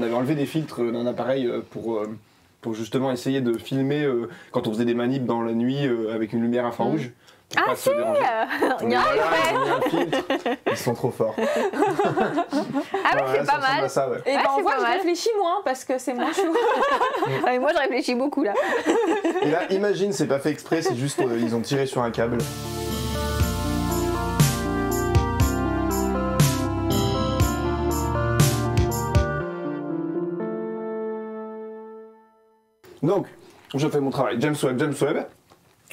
avait enlevé des filtres d'un appareil pour justement essayer de filmer quand on faisait des manips dans la nuit avec une lumière infrarouge. Ah si, il y a un filtre. Ils sont trop forts. Ah ouais, c'est pas mal. Ça, ouais. Et ben on voit que je réfléchis moins parce que c'est moins chaud. Et moi je réfléchis beaucoup là. Et là, imagine, c'est pas fait exprès, c'est juste ils ont tiré sur un câble. Donc, je fais mon travail. James Webb.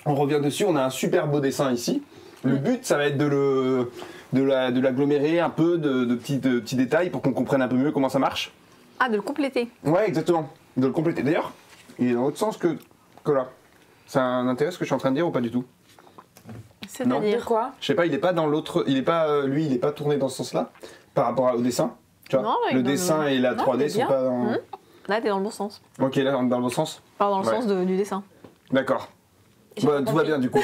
On revient dessus, on a un super beau dessin ici. Le but, ça va être de l'agglomérer un peu, de petits détails pour qu'on comprenne un peu mieux comment ça marche. Ah, de le compléter. Ouais, exactement. De le compléter. D'ailleurs, il est dans l'autre sens que là. Ça a un intérêt ce que je suis en train de dire ou pas du tout? C'est-à-dire quoi? Je sais pas, il est pas dans l'autre. Il est pas. Lui, il est pas tourné dans ce sens-là par rapport au dessin. Tu vois, non, le dessin et la 3D sont pas dans. Là, t'es dans le bon sens. Ok, là, dans le bon sens. Enfin, dans le sens du dessin. D'accord. Bah, tout va bien du coup.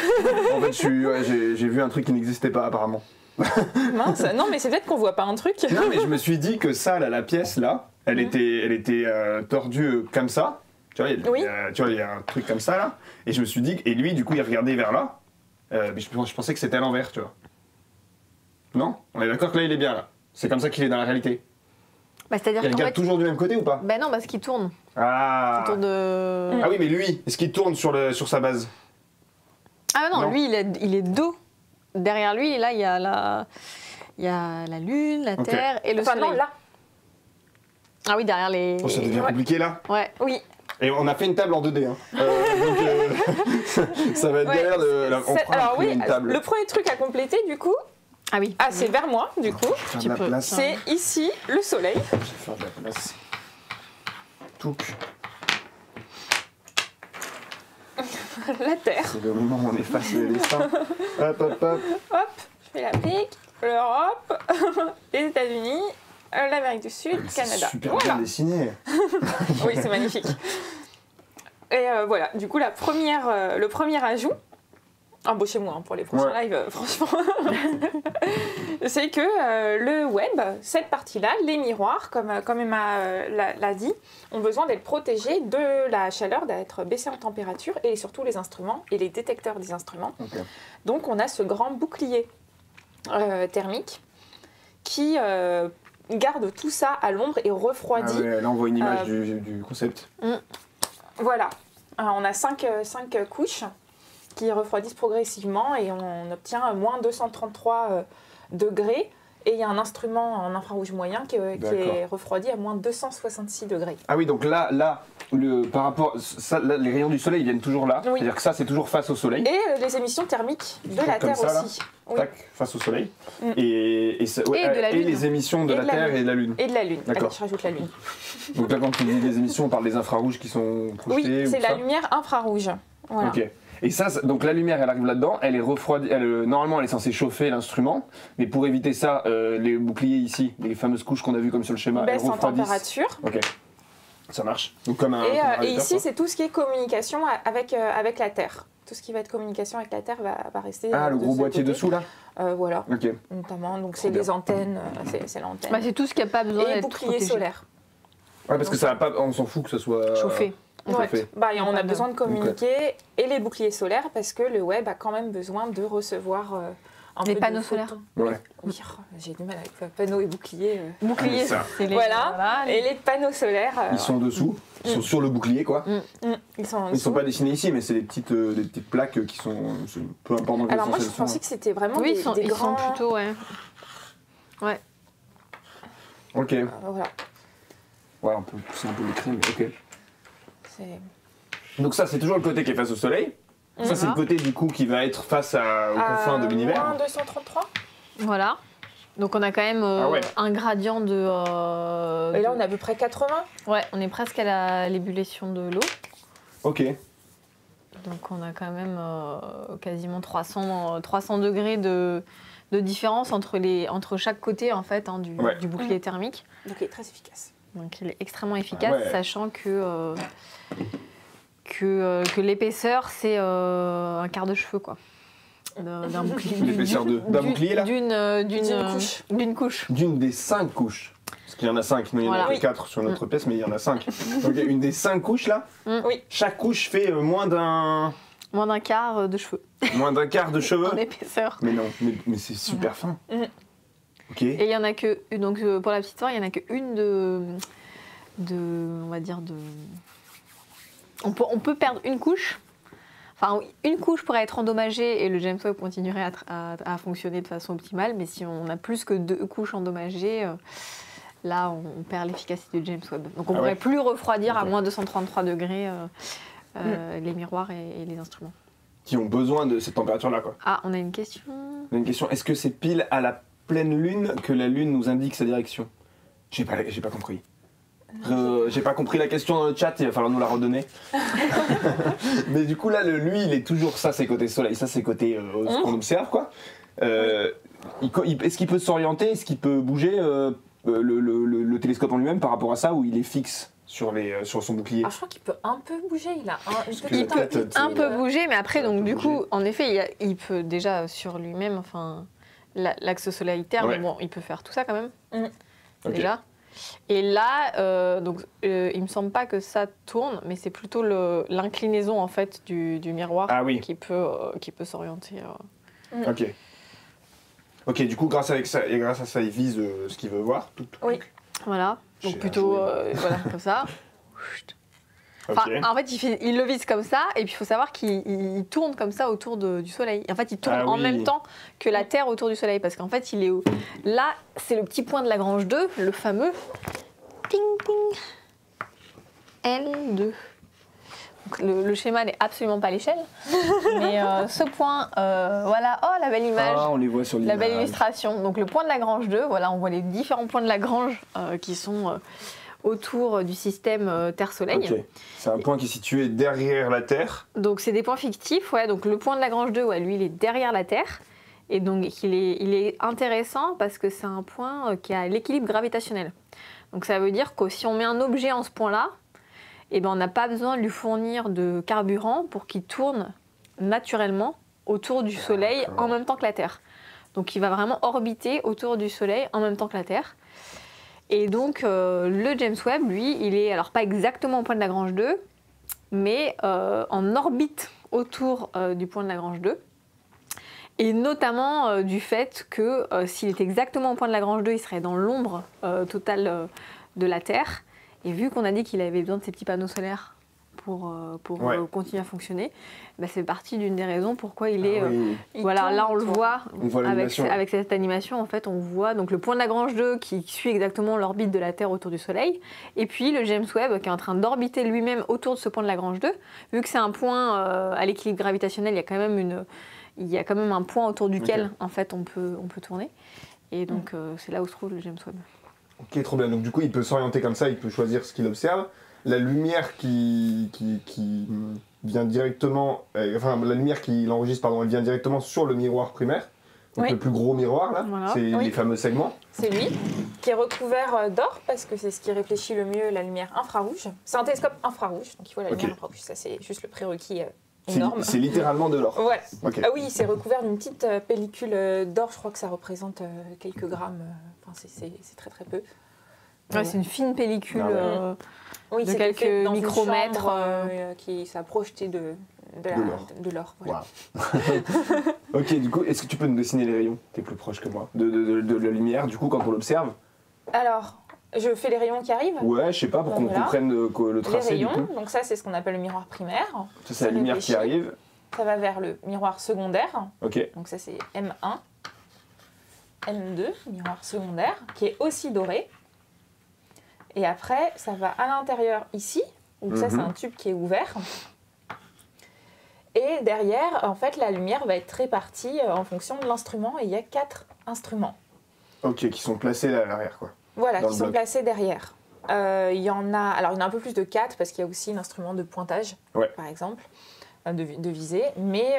En fait, j'ai vu un truc qui n'existait pas apparemment. Mince, non mais c'est peut-être qu'on voit pas un truc. Non mais je me suis dit que ça, là, la pièce là, elle était tordue comme ça. Tu vois, il y a un truc comme ça là. Et je me suis dit, et lui du coup il regardait vers là. Mais je pensais que c'était à l'envers, tu vois. Non? On est d'accord que là il est bien là. C'est comme ça qu'il est dans la réalité. Bah, c'est-à-dire Il regarde toujours du même côté ou pas? Bah non, parce qu'il tourne. Ah. Il tourne de... Ah oui, mais lui, est-ce qu'il tourne sur sa base? Ah non, Non. lui il est dos. Derrière lui, là il y a la lune, la terre et le soleil. Non, là. Ah oui, derrière les... Oh, ça devient compliqué là. Ouais. Oui. Et on a fait une table en 2D. Hein. Donc ça va être galère de... On prend alors oui, une table. le premier truc à compléter du coup, Ah oui. c'est vers moi du coup. Faire de la place. C'est ici le soleil. Je vais faire de la place. Touc. La terre. C'est le moment où on efface le dessin. Hop, hop, hop. Hop, je fais l'Afrique, l'Europe, les États-Unis, l'Amérique du Sud, le Canada. C'est super Voilà. bien dessiné. Oui, c'est magnifique. Et voilà, du coup, le premier ajout, embauchez-moi hein, pour les prochains lives, franchement, c'est que le web, cette partie-là, les miroirs, comme Emma l'a dit, ont besoin d'être protégés de la chaleur, d'être baissés en température, et surtout les instruments et les détecteurs des instruments. Okay. Donc on a ce grand bouclier thermique qui garde tout ça à l'ombre et refroidit. Ah ouais, là on voit une image du concept. Voilà, on a 5 couches qui refroidissent progressivement et on obtient moins 233 degrés. Et il y a un instrument en infrarouge moyen qui est refroidi à moins 266 degrés. Ah oui, donc là par rapport, là, les rayons du soleil viennent toujours là. Oui. C'est-à-dire que ça c'est toujours face au soleil. Et les émissions thermiques de la Terre ça, aussi. Oui. Tac, face au soleil. Et les émissions de la Terre et de la Lune. Et de la Lune. D'accord. Allez, je rajoute la Lune. Donc là quand tu dis des émissions, on parle des infrarouges qui sont projetés. Oui, c'est la lumière infrarouge. Voilà. Ok. Et ça, donc la lumière, elle arrive là-dedans, elle est refroidie. Normalement, elle est censée chauffer l'instrument, mais pour éviter ça, les boucliers ici, les fameuses couches qu'on a vues comme sur le schéma, elles baisse en refroidissent. température. Ok. Ça marche. Donc comme un. Et ici, c'est tout ce qui est communication avec la Terre. Tout ce qui va être communication avec la Terre va rester. Ah, le gros boîtier dessous là. Voilà. Ok. Notamment, donc c'est les antennes, c'est l'antenne. Bah, c'est tout ce qui n'a pas besoin et d'être bouclier protégé. solaire. Ouais, parce que ça va pas. On s'en fout que ça soit. Chauffé. Ouais. Bah, on a besoin de communiquer Okay. et les boucliers solaires parce que le web a quand même besoin de recevoir un les peu panneaux de solaires. photons. Ouais. Oui, j'ai du mal avec panneaux et boucliers. Bouclier, ça. c'est les... Voilà. Et les panneaux solaires. Ils sont dessous, ils sont sur le bouclier quoi. Ils sont pas dessinés ici, mais c'est des petites plaques qui sont. Peu importe dans quel Alors sens moi, elles je sont. pensais que c'était vraiment Oui, des ils sont grands. plutôt, ouais. Ok. Voilà. Ouais, on peut pousser un peu l'écran, mais ok. C'est... Donc ça, c'est toujours le côté qui est face au soleil. Ça, c'est le côté du coup qui va être face aux confins de l'univers. Moins 233. Voilà. Donc on a quand même un gradient de... Et là, on a à peu près 80. Ouais, on est presque à l'ébullition de l'eau. Ok. Donc on a quand même quasiment 300 degrés de différence entre chaque côté en fait du bouclier thermique. Donc il est très efficace. Donc il est extrêmement efficace, sachant que l'épaisseur c'est un quart de cheveu quoi. D'un bouclier. L'épaisseur d'un bouclier là. D'une couche. D'une des 5 couches. Parce qu'il y en a 5, nous il y en a que 4 sur notre pièce, mais il y en a 5. Donc une des 5 couches là, Oui. chaque couche fait moins d'un quart de cheveux. Moins d'un quart de cheveux En épaisseur. Mais non, mais c'est super fin. Ok. Et il y en a que, donc pour la petite histoire, il y en a qu'une on va dire on peut perdre une couche. Enfin, une couche pourrait être endommagée et le James Webb continuerait à fonctionner de façon optimale, mais si on a plus que 2 couches endommagées, là, on perd l'efficacité du James Webb. Donc on ne pourrait plus refroidir à moins 233 degrés les miroirs et les instruments. Qui ont besoin de cette température-là, quoi. Ah, on a une question. On a une question. Est-ce que c'est pile à la pleine lune que la lune nous indique sa direction? J'ai pas compris. J'ai pas compris la question dans le chat, il va falloir nous la redonner. Mais du coup là, lui, il est toujours ça, c'est côté soleil, ça c'est côté ce qu'on observe, quoi. Est-ce qu'il peut s'orienter, est-ce qu'il peut bouger le télescope en lui-même par rapport à ça, ou il est fixe sur son bouclier? Je crois qu'il peut un peu bouger, il a un peu bouger, mais après, donc du coup, en effet, il peut déjà sur lui-même, enfin, l'axe soleil-terre, mais bon, il peut faire tout ça quand même, déjà. Et là, il me semble pas que ça tourne, mais c'est plutôt l'inclinaison en fait du miroir qui peut s'orienter. Ok, du coup, grâce à ça, il vise ce qu'il veut voir. Oui. Voilà. Donc plutôt voilà, comme ça. Enfin, en fait, il le vise comme ça, et puis il faut savoir qu'il tourne comme ça autour du Soleil. En fait, il tourne en même temps que la Terre autour du Soleil, parce qu'en fait, il est là, c'est le petit point de Lagrange 2, le fameux ting ting L2. Donc, le schéma n'est absolument pas à l'échelle, mais ce point, voilà, oh la belle image, on les voit sur la belle illustration. Donc le point de Lagrange 2, voilà, on voit les différents points de Lagrange qui sont autour du système Terre-Soleil. Okay. C'est un point qui est situé derrière la Terre. Donc c'est des points fictifs, ouais. Donc le point de Lagrange 2, lui, il est derrière la Terre. Et donc il est intéressant parce que c'est un point qui a l'équilibre gravitationnel. Donc ça veut dire que si on met un objet en ce point-là, on n'a pas besoin de lui fournir de carburant pour qu'il tourne naturellement autour du Soleil en même temps que la Terre. Donc il va vraiment orbiter autour du Soleil en même temps que la Terre. Et donc, le James Webb, lui, il est alors pas exactement au point de Lagrange 2, mais en orbite autour du point de Lagrange 2. Et notamment du fait que s'il était exactement au point de Lagrange 2, il serait dans l'ombre totale de la Terre. Et vu qu'on a dit qu'il avait besoin de ces petits panneaux solaires pour continuer à fonctionner, c'est partie d'une des raisons pourquoi il est... voilà, là on le voit, avec cette animation, en fait, on voit donc le point de Lagrange 2 qui suit exactement l'orbite de la Terre autour du Soleil, et puis le James Webb qui est en train d'orbiter lui-même autour de ce point de Lagrange 2. Vu que c'est un point à l'équilibre gravitationnel, il y a quand même un point autour duquel en fait, on peut tourner. Et donc c'est là où se trouve le James Webb. Ok, trop bien. Donc du coup, il peut s'orienter comme ça, il peut choisir ce qu'il observe. La lumière qui vient directement, la lumière qu'il enregistre, pardon, elle vient directement sur le miroir primaire. Donc le plus gros miroir là, c'est les fameux segments. C'est lui, qui est recouvert d'or parce que c'est ce qui réfléchit le mieux la lumière infrarouge. C'est un télescope infrarouge, donc il faut la lumière infrarouge. Ça c'est juste le prérequis énorme. C'est littéralement de l'or. Ouais. Okay. Ah oui, c'est recouvert d'une petite pellicule d'or. Je crois que ça reprend quelques grammes. Enfin, c'est très très peu. Ouais, c'est une fine pellicule de quelques dans micromètres qui s'est projeté de l'or. Voilà. Wow. Ok, du coup, est-ce que tu peux nous dessiner les rayons? T'es plus proche que moi. De la lumière, du coup, quand on l'observe. Alors, je fais les rayons qui arrivent. Ouais, je sais pas, pour qu'on comprenne le tracé. Les rayons, du coup. Donc ça, c'est ce qu'on appelle le miroir primaire. Ça, c'est la lumière qui arrive. Ça va vers le miroir secondaire. Ok. Donc ça, c'est M1. M2, miroir secondaire, qui est aussi doré. Et après, ça va à l'intérieur ici, où ça, c'est un tube qui est ouvert. Et derrière, en fait, la lumière va être répartie en fonction de l'instrument. Et il y a 4 instruments. Ok, qui sont placés là à l'arrière, quoi. Voilà, qui sont placés derrière. Il y en a un peu plus de 4, parce qu'il y a aussi l'instrument de pointage, par exemple, de visée. Mais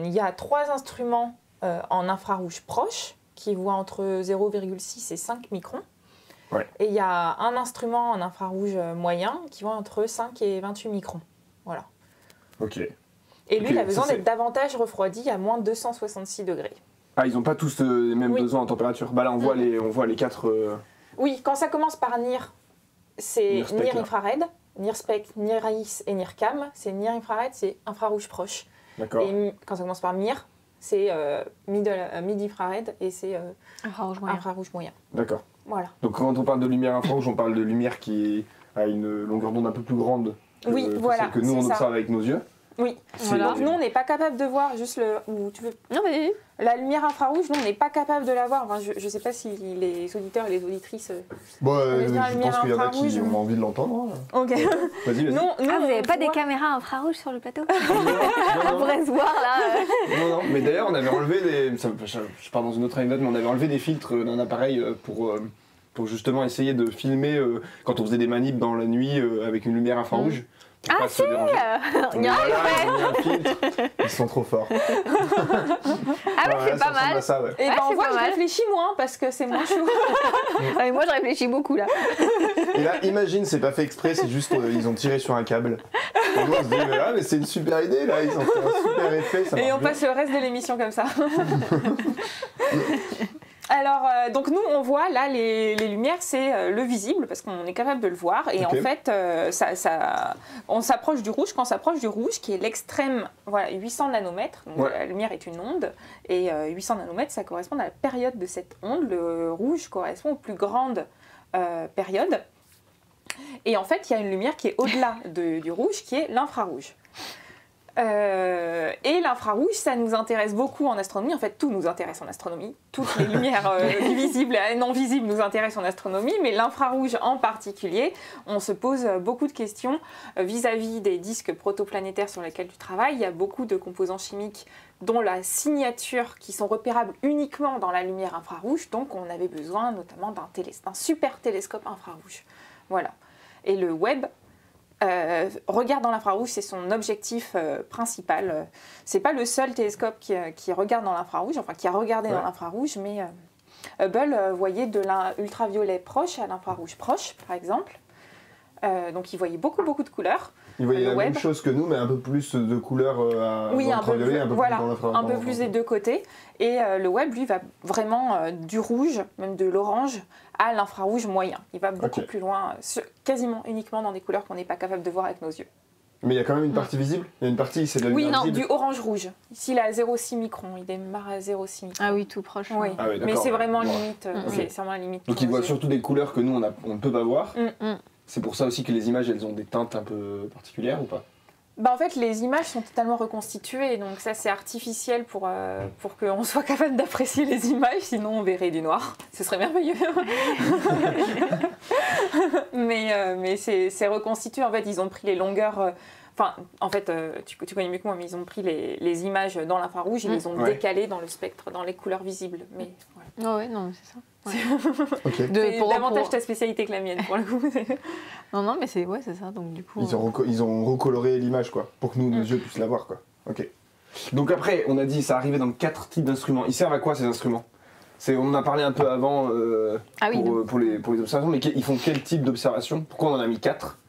il y a 3 instruments en infrarouge proche, qui voient entre 0,6 et 5 microns. Ouais. Et il y a un instrument en infrarouge moyen qui voit entre 5 et 28 microns. Voilà. Ok. Et lui, il a besoin d'être davantage refroidi à moins 266 degrés. Ah, ils n'ont pas tous les mêmes besoins en température. Bah là, on voit les 4 Oui, quand ça commence par NIR, c'est NIR là. infrared, NIR spec, NIR IS et NIR cam. C'est NIR infrared, c'est infrarouge proche. D'accord. Et quand ça commence par MIR, c'est mid infrared et c'est infrarouge moyen. D'accord. Voilà. Donc quand on parle de lumière infrarouge, on parle de lumière qui a une longueur d'onde un peu plus grande Oui, voilà, que nous on c'est ça. observe avec nos yeux. Oui, Voilà. donc nous on n'est pas capable de voir juste tu veux. Non, mais La lumière infrarouge, nous on n'est pas capable de la voir. Enfin, je ne sais pas si les auditeurs et les auditrices. Bon, connaissent bien la je lumière pense qu'il y en a qui infrarouge, ont envie de l'entendre. Hein. Ok. Vas-y, vas-y. Nous, vous n'avez pas des voit- caméras infrarouges sur le plateau? Non, On pourrait se voir là. non, mais d'ailleurs on avait enlevé je pars dans une autre anecdote, mais on avait enlevé des filtres d'un appareil pour justement essayer de filmer quand on faisait des manips dans la nuit avec une lumière infrarouge. Pour pas se déranger. Il y a un Voilà, effet. ils ont mis un filtre. Ils sont trop forts. Ah oui, Voilà, c'est ça pas ressemble mal. à ça, ouais. Et Ah, ben on c'est voit pas que je mal. réfléchis moins parce que c'est moins chaud. Ah, mais moi, je réfléchis beaucoup là. Et là, imagine, c'est pas fait exprès, c'est juste ils ont tiré sur un câble. Et nous, on se dit, mais c'est une super idée là, ils ont fait un super effet. Ça Et marche on bien. passe le reste de l'émission comme ça. Alors, donc nous, on voit là les lumières, c'est le visible parce qu'on est capable de le voir. Et Ok. en fait, on s'approche du rouge. Quand on s'approche du rouge, qui est l'extrême, voilà, 800 nanomètres, donc Ouais. la lumière est une onde, et 800 nanomètres, ça correspond à la période de cette onde. Le rouge correspond aux plus grandes périodes. Et en fait, il y a une lumière qui est au-delà du rouge, qui est l'infrarouge. Et l'infrarouge, ça nous intéresse beaucoup en astronomie. En fait, tout nous intéresse en astronomie. Toutes les lumières visibles et non visibles nous intéressent en astronomie, mais l'infrarouge en particulier, on se pose beaucoup de questions vis-à-vis des disques protoplanétaires sur lesquels tu travailles. Il y a beaucoup de composants chimiques dont la signature qui sont repérables uniquement dans la lumière infrarouge. Donc, on avait besoin notamment d'un super télescope infrarouge. Voilà. Et le Webb regarde dans l'infrarouge, c'est son objectif principal. C'est pas le seul télescope qui regarde dans l'infrarouge, enfin qui a regardé dans l'infrarouge, mais Hubble voyait de l'ultraviolet proche à l'infrarouge proche, par exemple. Donc il voyait beaucoup de couleurs. Ils voyaient la Webb. même chose que nous, mais un peu plus de couleurs Oui, dans un peu l'ultraviolet, plus, un peu voilà, plus dans l'infrarouge. un peu plus des deux côtés. Et le Webb, lui, va vraiment du rouge, même de l'orange, à l'infrarouge moyen. Il va beaucoup plus loin, quasiment uniquement dans des couleurs qu'on n'est pas capable de voir avec nos yeux. Mais il y a quand même une partie visible. Il y a une partie, c'est de la Oui, lumière non, visible. du orange-rouge. Ici, il est à 0,6 microns. Il démarre à 0,6 microns. Ah oui, tout proche. Oui, Ah oui, mais d'accord, c'est vraiment ouais. limite. Ok. C'est vraiment la limite. Donc pour ils voient nos yeux. surtout des couleurs que nous, on ne peut pas voir. Mm. C'est pour ça aussi que les images, elles ont des teintes un peu particulières ou pas? Bah, en fait, les images sont totalement reconstituées, donc ça c'est artificiel pour qu'on soit capable d'apprécier les images, sinon on verrait du noir. Ce serait merveilleux. mais c'est reconstitué, en fait, ils ont pris les longueurs... Enfin, en fait, tu connais mieux que moi, mais ils ont pris les images dans l'infrarouge et les ont décalées dans le spectre, dans les couleurs visibles. Mais voilà. Oh ouais, non, mais c'est ça. Ouais. Ok. C'est davantage ta spécialité que la mienne, pour le coup. Non, mais c'est ça, donc du coup... Ils ont recoloré l'image, quoi, pour que nous, nos yeux puissent la voir, quoi. Ok. Donc après, on a dit, ça arrivait dans 4 types d'instruments. Ils servent à quoi, ces instruments? On en a parlé un peu avant pour les observations, mais ils font quel type d'observation? Pourquoi on en a mis 4?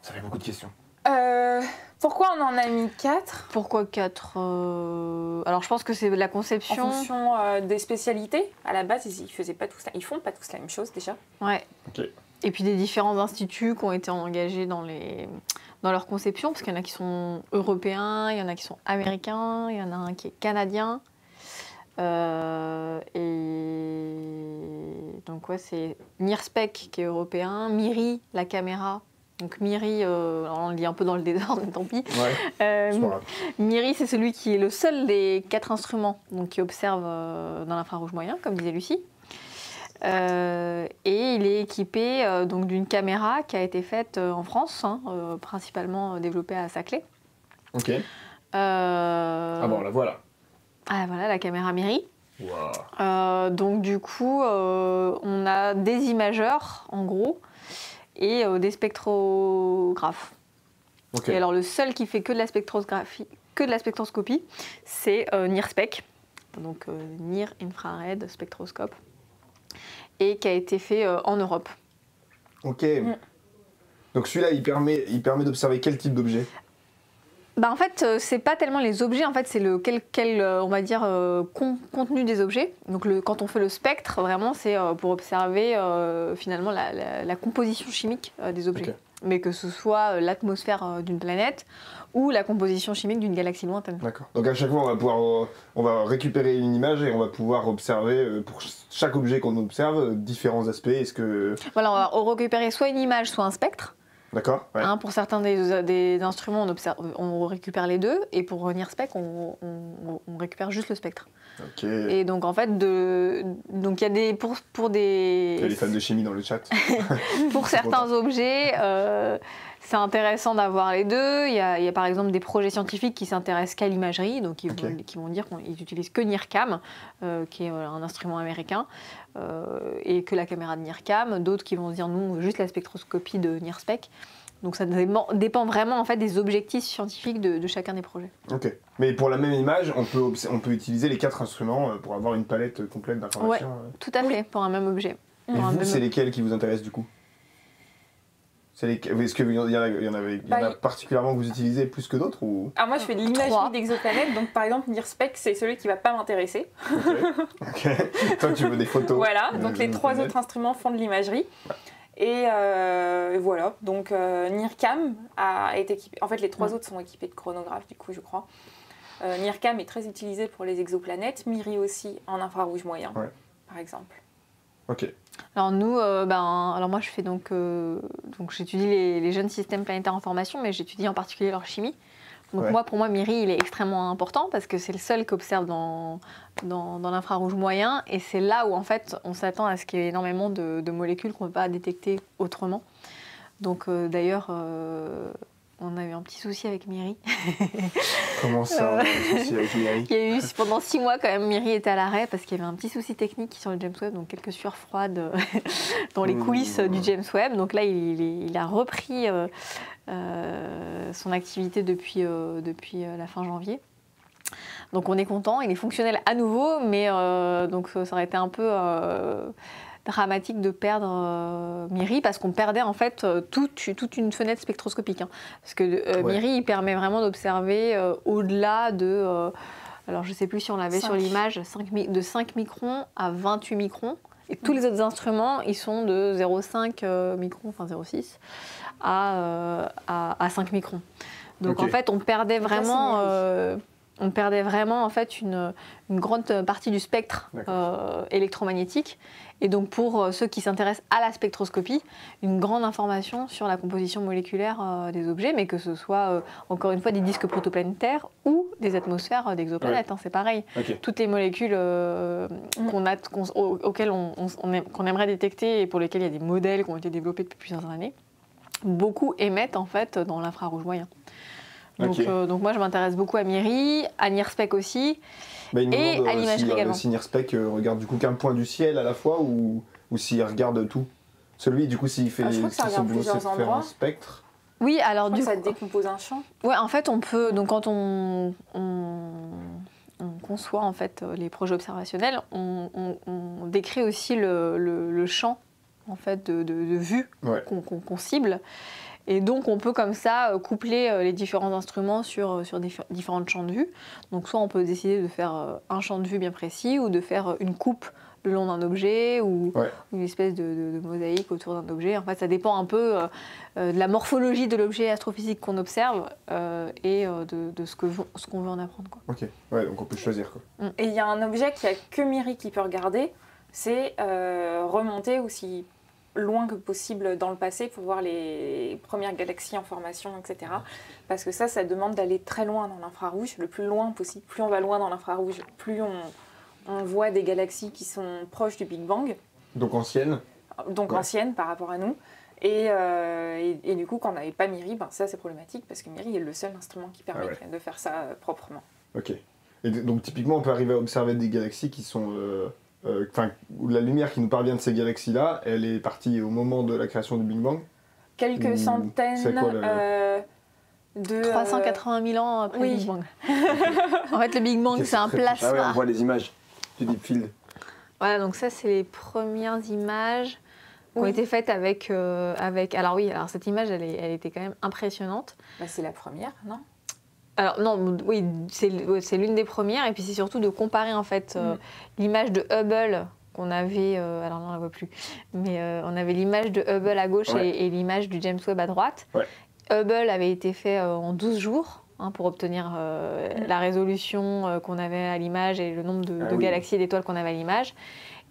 Ça fait beaucoup de questions. Pourquoi on en a mis 4? Pourquoi 4 Alors je pense que c'est la En conception. fonction des spécialités. À la base, ils faisaient pas tous ils font pas tous la même chose déjà. Ouais. Ok. Et puis des différents instituts qui ont été engagés dans leur conception, parce qu'il y en a qui sont européens, il y en a qui sont américains, il y en a un qui est canadien. Et donc ouais, c'est NIRSPEC qui est européen, MIRI, la caméra. Donc MIRI, on le dit un peu dans le désordre, tant pis. Ouais, c'est pas grave. MIRI, c'est celui qui est le seul des 4 instruments donc qui observe dans l'infrarouge moyen, comme disait Lucie. Et il est équipé donc d'une caméra qui a été faite en France, principalement développée à Saclay. Ok. Ah bon, la voilà. Ah voilà, la caméra MIRI. Wow. Donc du coup, on a des imageurs, en gros, et des spectrographes. Ok. Et alors le seul qui fait que de la spectroscopie, c'est NIRSPEC, donc NIR Infrared Spectroscope, et qui a été fait en Europe. Ok. Donc celui-là, il permet d'observer quel type d'objet? En fait, c'est pas tellement les objets, en fait, c'est le on va dire, contenu des objets. Donc quand on fait le spectre, vraiment, c'est pour observer finalement la composition chimique des objets. Okay. Mais que ce soit l'atmosphère d'une planète ou la composition chimique d'une galaxie lointaine. D'accord. Donc à chaque fois, on va récupérer une image et on va pouvoir observer, pour chaque objet qu'on observe, différents aspects. Est-ce que... Voilà, on va récupérer soit une image, soit un spectre. D'accord. Ouais. Pour certains des instruments, on récupère les deux, et pour NIRSpec, on récupère juste le spectre. Ok. Et donc en fait, donc il y a des pour des. Il y a des fans de chimie dans le chat. Pour certains objets, c'est intéressant d'avoir les deux. Il y a par exemple des projets scientifiques qui s'intéressent qu'à l'imagerie, donc qui vont dire qu'ils utilisent que NIRCam, qui est un instrument américain, et que la caméra de NIRCam. D'autres qui vont dire non, juste la spectroscopie de NIRSpec. Donc ça dépend vraiment en fait des objectifs scientifiques de chacun des projets. Ok. Mais pour la même image, on peut utiliser les 4 instruments pour avoir une palette complète d'informations. Ouais, tout à fait, pour un même objet. Et vous, c'est lesquels qui vous intéressent du coup? Est-ce qu'il y en a particulièrement que vous utilisez plus que d'autres ou... Alors moi je fais de l'imagerie d'exoplanètes, donc par exemple NIRSpec c'est celui qui va pas m'intéresser. Ok. Toi tu veux des photos. Voilà, donc les 3 autres instruments font de l'imagerie. Et voilà, donc NIRCam a été équipé, en fait les 3 autres sont équipés de chronographes du coup je crois. NIRCam est très utilisé pour les exoplanètes, MIRI aussi en infrarouge moyen par exemple. Ok. Alors nous, alors moi je fais donc j'étudie les jeunes systèmes planétaires en formation, mais j'étudie en particulier leur chimie. Donc pour moi MIRI il est extrêmement important parce que c'est le seul qui observe dans l'infrarouge moyen, et c'est là où en fait on s'attend à ce qu'il y ait énormément de molécules qu'on ne peut pas détecter autrement. Donc d'ailleurs on a eu un petit souci avec MIRI. Comment ça, un souci avec MIRI? Il y a eu pendant 6 mois quand même, MIRI était à l'arrêt parce qu'il y avait un petit souci technique sur le James Webb, donc quelques sueurs froides dans les coulisses du James Webb. Donc là il a repris son activité depuis la fin janvier. Donc on est content, il est fonctionnel à nouveau, mais donc ça aurait été un peu dramatique de perdre MIRI parce qu'on perdait en fait toute une fenêtre spectroscopique. Parce que MIRI il permet vraiment d'observer au-delà de... alors je ne sais plus si on l'avait sur l'image, de 5 microns à 28 microns. Et tous les autres instruments, ils sont de 0,5 microns, enfin 0,6 à 5 microns. Donc en fait, on perdait vraiment en fait une grande partie du spectre électromagnétique. Et donc pour ceux qui s'intéressent à la spectroscopie, une grande information sur la composition moléculaire des objets, mais que ce soit encore une fois des disques protoplanétaires ou des atmosphères d'exoplanètes, c'est pareil. Toutes les molécules auxquelles qu'on aimerait détecter et pour lesquelles il y a des modèles qui ont été développés depuis plusieurs années, beaucoup émettent en fait dans l'infrarouge moyen. Donc moi je m'intéresse beaucoup à MIRI, à NIRSpec aussi, et à l'imagerie également. Si NIRSpec regarde du coup qu'un point du ciel à la fois ou s'il regarde tout. Celui du coup s'il fait un spectre. Oui, alors du coup ça décompose un champ. Ouais, en fait on peut, donc quand on conçoit en fait les projets observationnels, on décrit aussi le champ en fait de vue qu'on cible. Et donc on peut comme ça coupler les différents instruments sur différents champs de vue. Donc soit on peut décider de faire un champ de vue bien précis ou de faire une coupe le long d'un objet ou une espèce de mosaïque autour d'un objet. En fait ça dépend un peu de la morphologie de l'objet astrophysique qu'on observe et de ce qu'on veut en apprendre, quoi. Ok, ouais, donc on peut choisir, quoi. Et il y a un objet qu'il n'y a que MIRI qui peut regarder, c'est remonter aussi loin que possible dans le passé pour voir les premières galaxies en formation, etc. Parce que ça demande d'aller très loin dans l'infrarouge, le plus loin possible. Plus on va loin dans l'infrarouge, plus on voit des galaxies qui sont proches du Big Bang. Donc anciennes. Donc anciennes par rapport à nous. Et du coup, quand on n'avait pas MIRI, ça c'est problématique parce que MIRI est le seul instrument qui permet de faire ça proprement. Ok. Et donc typiquement, on peut arriver à observer des galaxies qui sont... où la lumière qui nous parvient de ces galaxies-là, elle est partie au moment de la création du Big Bang. Quelques centaines de... 380 000 ans après le Big Bang. En fait, le Big Bang, c'est un plasma. Ah oui, on voit les images du Deep Field. Voilà, donc ça, c'est les premières images qui ont été faites avec... Alors cette image, elle était quand même impressionnante. C'est la première, non ? Alors non, oui, c'est l'une des premières, et puis c'est surtout de comparer en fait l'image de Hubble qu'on avait, alors non on la voit plus, mais on avait l'image de Hubble à gauche et l'image du James Webb à droite. Ouais. Hubble avait été fait en 12 jours pour obtenir la résolution qu'on avait à l'image et le nombre de galaxies et d'étoiles qu'on avait à l'image.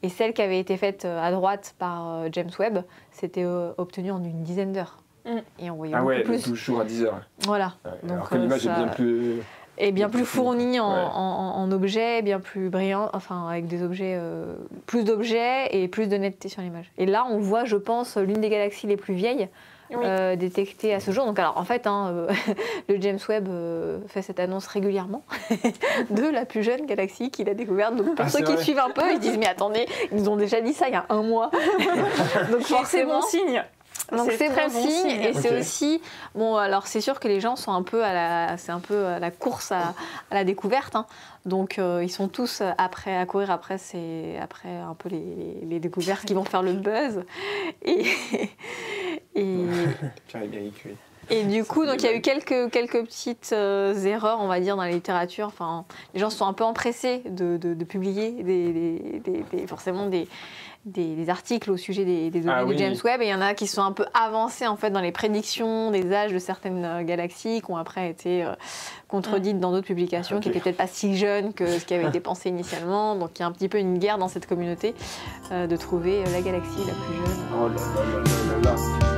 Et celle qui avait été faite à droite par James Webb, c'était obtenu en une dizaine d'heures. Et on voyait beaucoup plus. 12 jours à 10 heures. Voilà. Donc, alors que l'image est bien plus... Et bien plus fournie en objets, bien plus brillant, enfin avec des objets, plus d'objets et plus de netteté sur l'image. Et là, on voit, je pense, l'une des galaxies les plus vieilles détectées à ce jour. Donc alors, en fait, le James Webb fait cette annonce régulièrement de la plus jeune galaxie qu'il a découverte. Donc pour ceux qui suivent un peu, ils disent mais attendez, ils ont déjà dit ça il y a un mois. Donc forcément, signe. Donc c'est très bon signe et c'est aussi bon. Alors c'est sûr que les gens sont un peu à la course à la découverte. Donc ils sont tous à courir après un peu les découvertes qui vont faire le buzz et du coup, donc il y a eu quelques petites erreurs, on va dire, dans la littérature. Enfin, les gens sont un peu empressés de publier forcément des articles au sujet des données du James Webb, et il y en a qui sont un peu avancés en fait dans les prédictions des âges de certaines galaxies qui ont après été contredites dans d'autres publications qui n'étaient peut-être pas si jeunes que ce qui avait été pensé initialement. Donc il y a un petit peu une guerre dans cette communauté de trouver la galaxie la plus jeune. Oh là là là là là là.